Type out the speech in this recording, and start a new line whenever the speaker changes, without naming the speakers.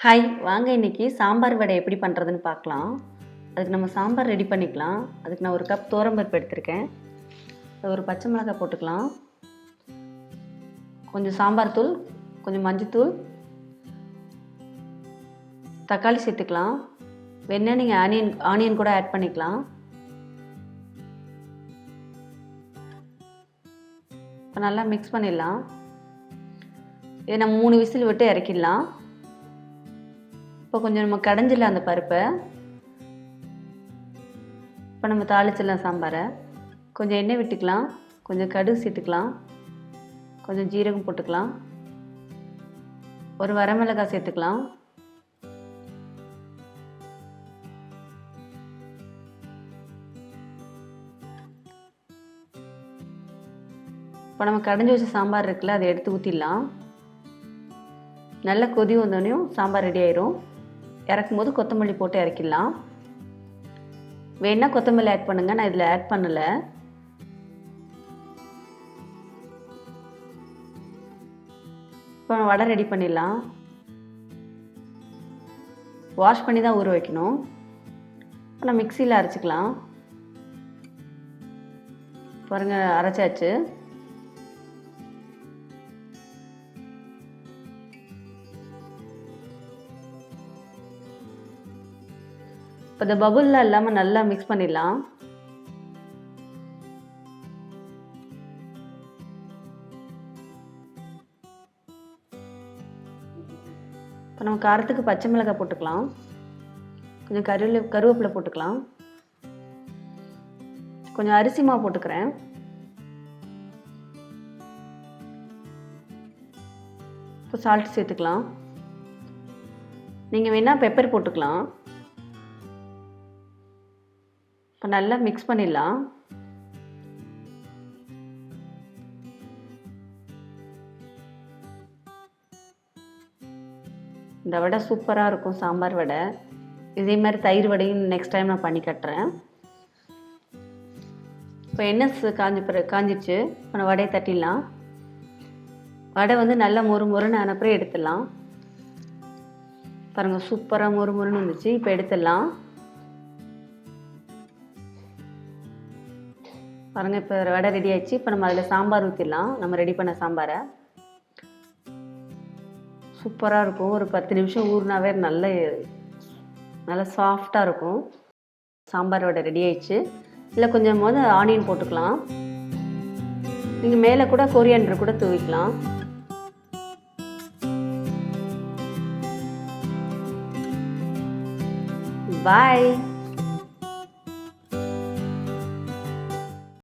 Hi, வாங்க இன்னைக்கு சாம்பார் வடை எப்படி பண்ணுறதுன்னு பார்க்கலாம். அதுக்கு நம்ம சாம்பார் ரெடி பண்ணிக்கலாம். அதுக்கு நான் ஒரு கப் துவரம்பருப்பு எடுத்திருக்கேன். ஒரு பச்சை மிளகாய் போட்டுக்கலாம், கொஞ்சம் சாம்பார் தூள், கொஞ்சம் மஞ்சத்தூள், தக்காளி சேர்த்துக்கலாம். வேணா நீங்கள் ஆனியன் கூட ஆட் பண்ணிக்கலாம். இப்போ நல்லா மிக்ஸ் பண்ணிடலாம். இதை நம்ம 3 விசில் விட்டு இறக்கிடலாம். இப்போ கொஞ்சம் நம்ம கடைஞ்சிடலாம் அந்த பருப்பை. இப்போ நம்ம தாளிச்சிடலாம் சாம்பாரை. கொஞ்சம் எண்ணெய் விட்டுக்கலாம், கொஞ்சம் கடுகு சேர்த்துக்கலாம், கொஞ்சம் ஜீரகம் போட்டுக்கலாம், ஒரு வரமிளகாய் சேர்த்துக்கலாம், இப்போ நம்ம கடைஞ்சி வச்ச சாம்பார் இருக்குல்ல, அதை எடுத்து ஊற்றிடலாம். நல்லா கொதி வந்தோடனையும் சாம்பார் ரெடி ஆயிரும். இறக்கும் போது கொத்தமல்லி போட்டு இறக்கிடலாம். வேணா கொத்தமல்லி ஆட் பண்ணுங்க, நான் இதில் ஆட் பண்ணலை. இப்போ வடை ரெடி பண்ணிடலாம். வாஷ் பண்ணி தான் ஊற வைக்கணும். இப்போ நான் மிக்சியில் அரைச்சிக்கலாம். பாருங்கள், அரைச்சாச்சு. இப்போ இந்த பபுள்லாம் இல்லாமல் நல்லா மிக்ஸ் பண்ணிடலாம். இப்போ நம்ம காரத்துக்கு பச்சை மிளகாய் போட்டுக்கலாம், கொஞ்சம் கருவேப்பிலை போட்டுக்கலாம், கொஞ்சம் அரிசி மாவு போட்டுக்கிறேன், இப்போ சால்ட் சேர்த்துக்கலாம். நீங்கள் வேணால் பெப்பர் போட்டுக்கலாம். இப்போ நல்லா மிக்ஸ் பண்ணிடலாம். இந்த வடை சூப்பராக இருக்கும், சாம்பார் வடை. இதே மாதிரி தயிர் வடையும் நெக்ஸ்ட் டைம் நான் பண்ணி கட்டுறேன். இப்போ எண்ணெய் காஞ்சிச்சு. இப்போ நான் வடையை தட்டிடலாம். வடை வந்து நல்லா மொறுன்னு அனுப்புற எடுத்துடலாம். பாருங்கள், சூப்பராக மொறுன்னு வந்துச்சு. இப்போ எடுத்துடலாம். பாருங்கள், இப்போ வடை ரெடி ஆயிடுச்சு. இப்போ நம்ம அதில் சாம்பார் ஊற்றிடலாம். நம்ம ரெடி பண்ண சாம்பாரை. சூப்பராக இருக்கும். ஒரு 10 நிமிஷம் ஊறினாவே நல்லா சாஃப்டாக இருக்கும். சாம்பார் வடை ரெடி ஆயிடுச்சு. இல்லை கொஞ்சம் ஆனியன் போட்டுக்கலாம். நீங்கள் மேலே கூட கொரியாண்டர் கூட தூவிக்கலாம். பாய்.